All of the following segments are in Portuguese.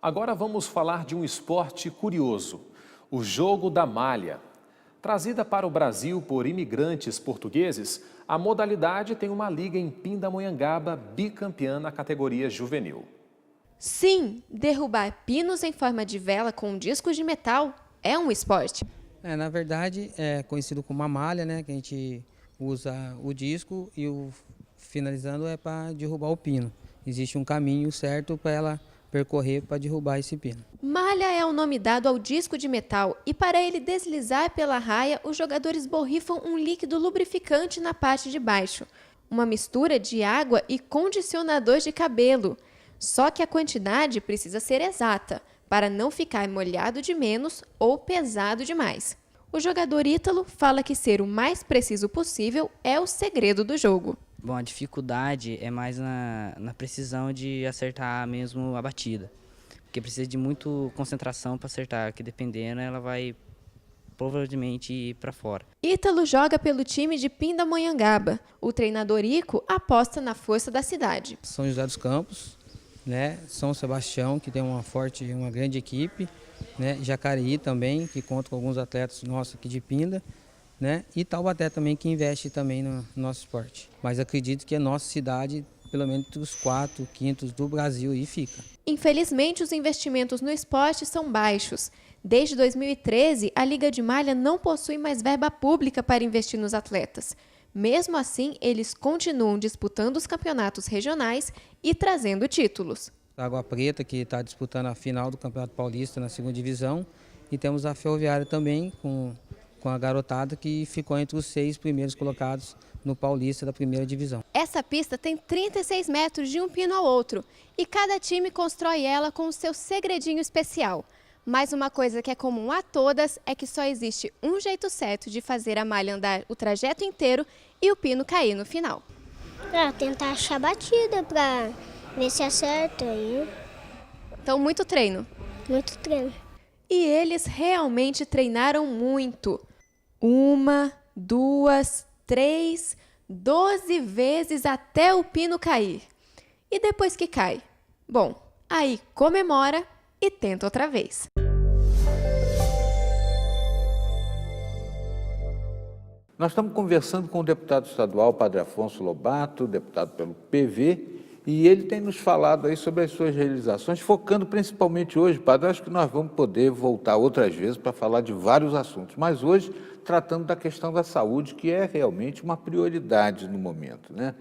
Agora vamos falar de um esporte curioso, o jogo da malha. Trazida para o Brasil por imigrantes portugueses, a modalidade tem uma liga em Pindamonhangaba bicampeã na categoria juvenil. Sim, derrubar pinos em forma de vela com discos de metal é um esporte. Na verdade, é conhecido como a malha, né? Que a gente usa o disco e o finalizando é para derrubar o pino. Existe um caminho certo para ela percorrer para derrubar esse pino. Malha é o nome dado ao disco de metal e para ele deslizar pela raia, os jogadores borrifam um líquido lubrificante na parte de baixo, uma mistura de água e condicionador de cabelo. Só que a quantidade precisa ser exata, para não ficar molhado de menos ou pesado demais. O jogador ítalo fala que ser o mais preciso possível é o segredo do jogo. Bom, a dificuldade é mais na precisão de acertar mesmo a batida. Porque precisa de muita concentração para acertar, que dependendo ela vai provavelmente ir para fora. Ítalo joga pelo time de Pindamonhangaba. O treinador Ico aposta na força da cidade. São José dos Campos, né? São Sebastião, que tem uma grande equipe, né? Jacareí também, que conta com alguns atletas nossos aqui de Pinda, né? E Taubaté também, que investe também no nosso esporte. Mas acredito que a nossa cidade, pelo menos entre os 4, 5º do Brasil, aí fica. Infelizmente, os investimentos no esporte são baixos. Desde 2013, a Liga de Malha não possui mais verba pública para investir nos atletas. Mesmo assim, eles continuam disputando os campeonatos regionais e trazendo títulos. Água Preta, que está disputando a final do Campeonato Paulista na 2ª divisão. E temos a Ferroviária também, com a garotada que ficou entre os 6 primeiros colocados no Paulista da 1ª divisão. Essa pista tem 36 metros de um pino ao outro e cada time constrói ela com o seu segredinho especial. Mas uma coisa que é comum a todas é que só existe um jeito certo de fazer a malha andar o trajeto inteiro e o pino cair no final. Tentar achar batida para ver se acerta. Então, muito treino. Muito treino. E eles realmente treinaram muito. 1, 2, 3, 12 vezes até o pino cair. E depois que cai? Bom, aí comemora e tenta outra vez. Nós estamos conversando com o deputado estadual Padre Afonso Lobato, deputado pelo PV, e ele tem nos falado aí sobre as suas realizações, focando principalmente hoje, Padre, acho que nós vamos poder voltar outras vezes para falar de vários assuntos, mas hoje tratando da questão da saúde, que é realmente uma prioridade no momento, né?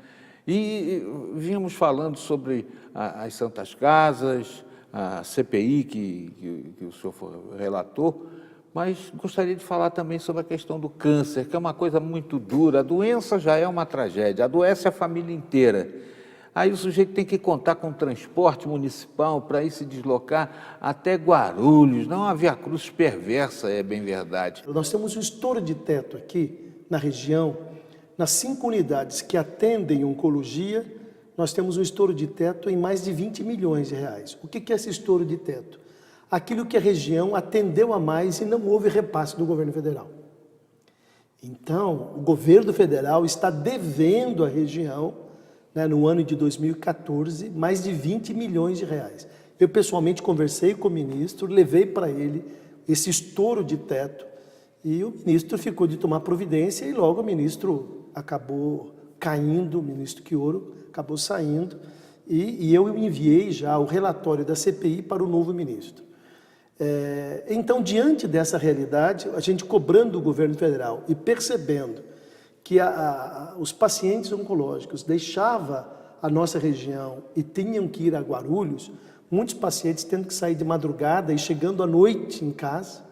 E vínhamos falando sobre as Santas Casas, a CPI que o senhor relatou, mas gostaria de falar também sobre a questão do câncer, que é uma coisa muito dura. A doença já é uma tragédia, adoece a família inteira. Aí o sujeito tem que contar com transporte municipal para ir se deslocar até Guarulhos, não uma viacruzes perversa, é bem verdade. Nós temos um estouro de teto aqui na região, nas 5 unidades que atendem oncologia, nós temos um estouro de teto em mais de 20 milhões de reais. O que é esse estouro de teto? Aquilo que a região atendeu a mais e não houve repasse do governo federal. Então, o governo federal está devendo à região, né, no ano de 2014, mais de 20 milhões de reais. Eu pessoalmente conversei com o ministro, levei para ele esse estouro de teto e o ministro ficou de tomar providência e logo o ministro acabou caindo, o ministro Quioro acabou saindo e eu enviei já o relatório da CPI para o novo ministro. Então, diante dessa realidade, a gente cobrando do governo federal e percebendo que os pacientes oncológicos deixavam a nossa região e tinham que ir a Guarulhos, muitos pacientes tendo que sair de madrugada e chegando à noite em casa,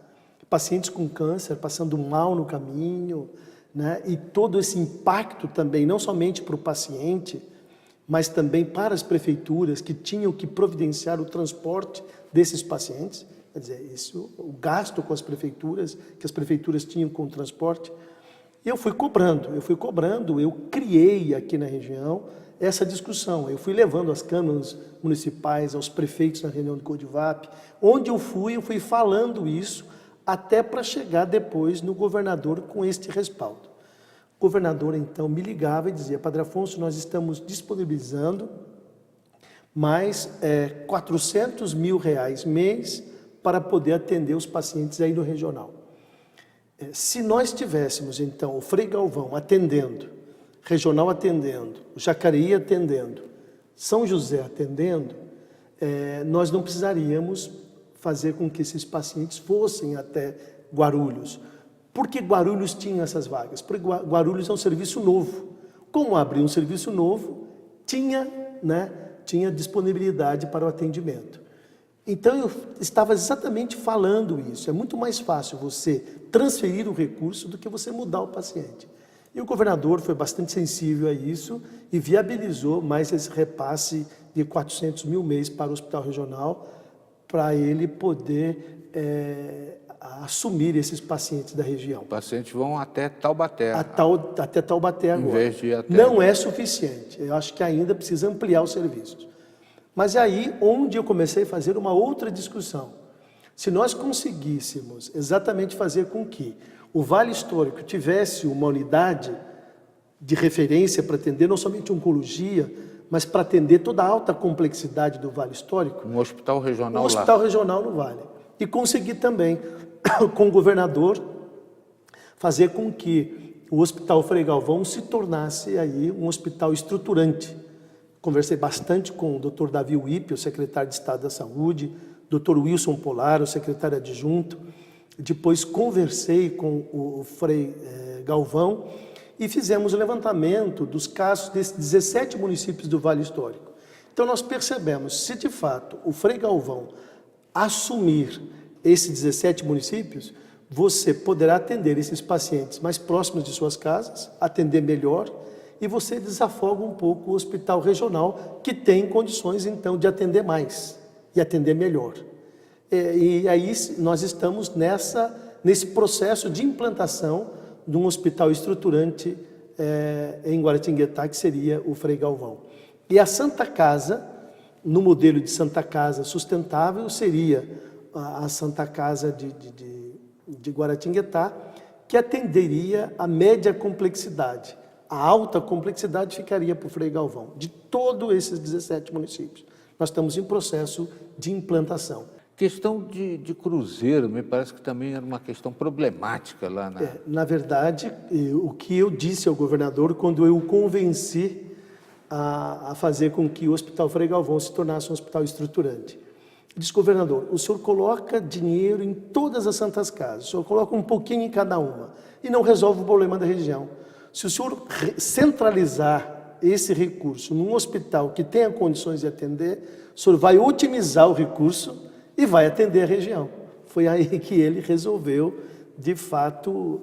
pacientes com câncer passando mal no caminho, né? E todo esse impacto também, não somente para o paciente, mas também para as prefeituras que tinham que providenciar o transporte desses pacientes, quer dizer, o gasto com as prefeituras, que as prefeituras tinham com o transporte. E eu fui cobrando, eu criei aqui na região essa discussão. Eu fui levando às câmaras municipais, aos prefeitos na reunião de Codivap, onde eu fui falando isso, até para chegar depois no governador com este respaldo. O governador, então, me ligava e dizia: Padre Afonso, nós estamos disponibilizando mais R$400 mil mês para poder atender os pacientes aí no regional. Se nós tivéssemos, então, o Frei Galvão atendendo, regional atendendo, o Jacareí atendendo, São José atendendo, nós não precisaríamos fazer com que esses pacientes fossem até Guarulhos. Por que Guarulhos tinha essas vagas? Porque Guarulhos é um serviço novo. Como abrir um serviço novo, tinha disponibilidade para o atendimento. Então, eu estava exatamente falando isso. É muito mais fácil você transferir o recurso do que você mudar o paciente. E o governador foi bastante sensível a isso e viabilizou mais esse repasse de R$400 mil mês para o Hospital Regional, para ele poder assumir esses pacientes da região. Os pacientes vão até Taubaté. Até Taubaté agora. Em vez de ir até... Não é suficiente. Eu acho que ainda precisa ampliar os serviços. Mas é aí onde eu comecei a fazer uma outra discussão. Se nós conseguíssemos exatamente fazer com que o Vale Histórico tivesse uma unidade de referência para atender não somente oncologia, mas para atender toda a alta complexidade do Vale Histórico. Um hospital regional lá. Um hospital regional no Vale. E conseguir também, com o governador, fazer com que o Hospital Frei Galvão se tornasse aí um hospital estruturante. Conversei bastante com o Dr. Davi Wippe, o secretário de Estado da Saúde, Dr. Wilson Polar, o secretário adjunto. Depois conversei com o Frei Galvão e fizemos o levantamento dos casos desses 17 municípios do Vale Histórico. Então nós percebemos, se de fato o Frei Galvão assumir esses 17 municípios, você poderá atender esses pacientes mais próximos de suas casas, atender melhor, e você desafoga um pouco o hospital regional, que tem condições, então, de atender mais e atender melhor. E aí nós estamos nesse processo de implantação de um hospital estruturante em Guaratinguetá, que seria o Frei Galvão. E a Santa Casa, no modelo de Santa Casa sustentável, seria a Santa Casa de Guaratinguetá, que atenderia a média complexidade. A alta complexidade ficaria para o Frei Galvão, de todos esses 17 municípios. Nós estamos em processo de implantação. Questão de cruzeiro, me parece que também era uma questão problemática lá na... Na verdade, o que eu disse ao governador quando eu o convenci a fazer com que o Hospital Frei Galvão se tornasse um hospital estruturante. Eu disse, governador, o senhor coloca dinheiro em todas as santas casas, o senhor coloca um pouquinho em cada uma e não resolve o problema da região. Se o senhor centralizar esse recurso num hospital que tenha condições de atender, o senhor vai otimizar o recurso e vai atender a região. Foi aí que ele resolveu, de fato,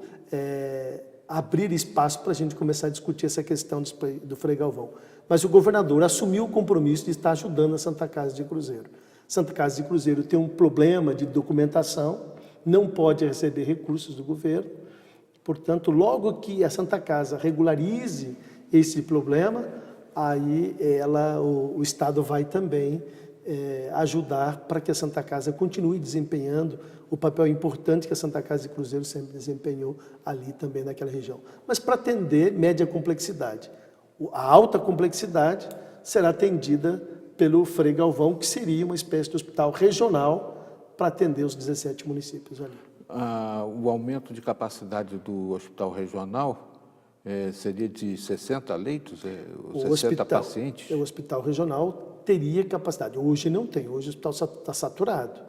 abrir espaço para a gente começar a discutir essa questão do Frei Galvão. Mas o governador assumiu o compromisso de estar ajudando a Santa Casa de Cruzeiro. Santa Casa de Cruzeiro tem um problema de documentação, não pode receber recursos do governo. Portanto, logo que a Santa Casa regularize esse problema, aí o Estado vai também ajudar para que a Santa Casa continue desempenhando o papel importante que a Santa Casa de Cruzeiro sempre desempenhou ali também naquela região. Mas para atender média complexidade. A alta complexidade será atendida pelo Frei Galvão, que seria uma espécie de hospital regional para atender os 17 municípios ali. O aumento de capacidade do hospital regional seria de 60 leitos, 60 pacientes? O hospital regional teria capacidade. Hoje não tem, hoje o hospital está saturado.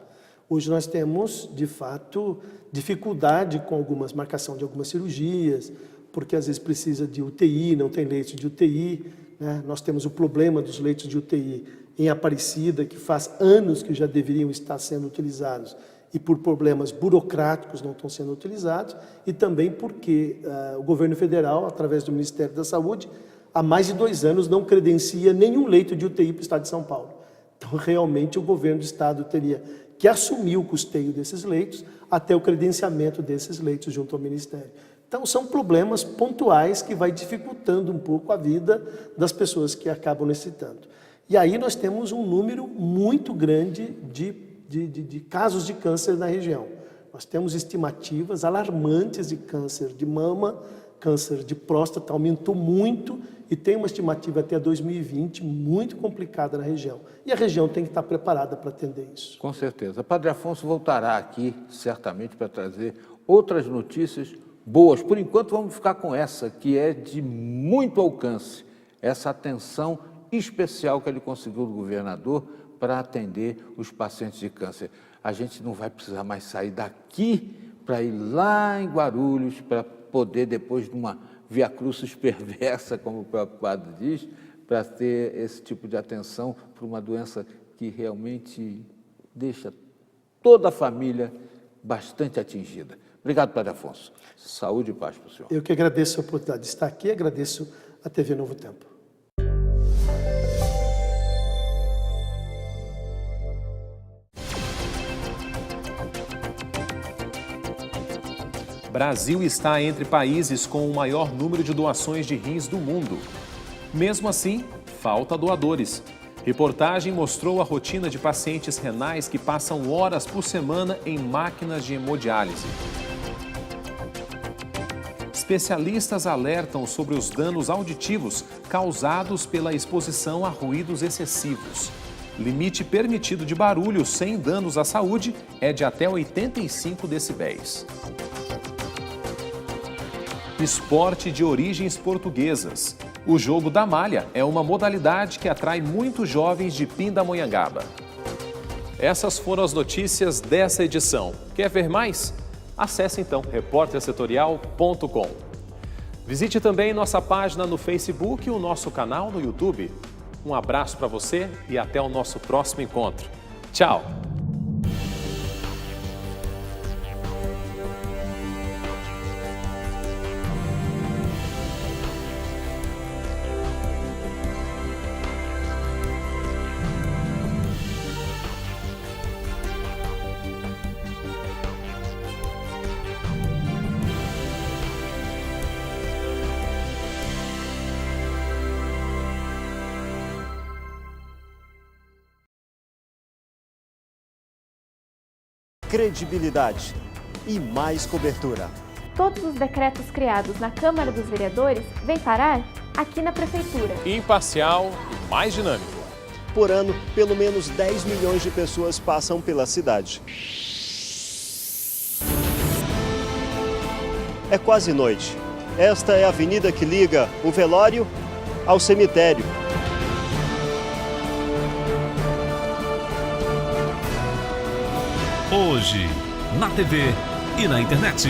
Hoje nós temos, de fato, dificuldade com marcação de algumas cirurgias, porque às vezes precisa de UTI, não tem leitos de UTI, né? Nós temos o problema dos leitos de UTI em Aparecida, que faz anos que já deveriam estar sendo utilizados, e por problemas burocráticos não estão sendo utilizados, e também porque o governo federal, através do Ministério da Saúde, há mais de 2 anos não credencia nenhum leito de UTI para o Estado de São Paulo. Então, realmente, o governo do Estado teria que assumir o custeio desses leitos até o credenciamento desses leitos junto ao Ministério. Então, são problemas pontuais que vai dificultando um pouco a vida das pessoas que acabam necessitando. E aí nós temos um número muito grande de casos de câncer na região. Nós temos estimativas alarmantes de câncer de mama câncer de próstata aumentou muito e tem uma estimativa até 2020 muito complicada na região. E a região tem que estar preparada para atender isso. Com certeza. Padre Afonso voltará aqui, certamente, para trazer outras notícias boas. Por enquanto, vamos ficar com essa, que é de muito alcance. Essa atenção especial que ele conseguiu do governador para atender os pacientes de câncer. A gente não vai precisar mais sair daqui para ir lá em Guarulhos, para poder, depois de uma via crucis perversa, como o próprio padre diz, para ter esse tipo de atenção para uma doença que realmente deixa toda a família bastante atingida. Obrigado, Padre Afonso. Saúde e paz para o senhor. Eu que agradeço a oportunidade de estar aqui, agradeço a TV Novo Tempo. Brasil está entre países com o maior número de doações de rins do mundo. Mesmo assim, falta doadores. Reportagem mostrou a rotina de pacientes renais que passam horas por semana em máquinas de hemodiálise. Especialistas alertam sobre os danos auditivos causados pela exposição a ruídos excessivos. Limite permitido de barulho sem danos à saúde é de até 85 decibéis. Esporte de origens portuguesas. O jogo da malha é uma modalidade que atrai muitos jovens de Pindamonhangaba. Essas foram as notícias dessa edição. Quer ver mais? Acesse então repórtersetorial.com. Visite também nossa página no Facebook e o nosso canal no YouTube. Um abraço para você e até o nosso próximo encontro. Tchau! Credibilidade e mais cobertura. Todos os decretos criados na Câmara dos Vereadores vêm parar aqui na Prefeitura. Imparcial e mais dinâmico. Por ano, pelo menos 10 milhões de pessoas passam pela cidade. É quase noite. Esta é a avenida que liga o velório ao cemitério. Hoje, na TV e na internet.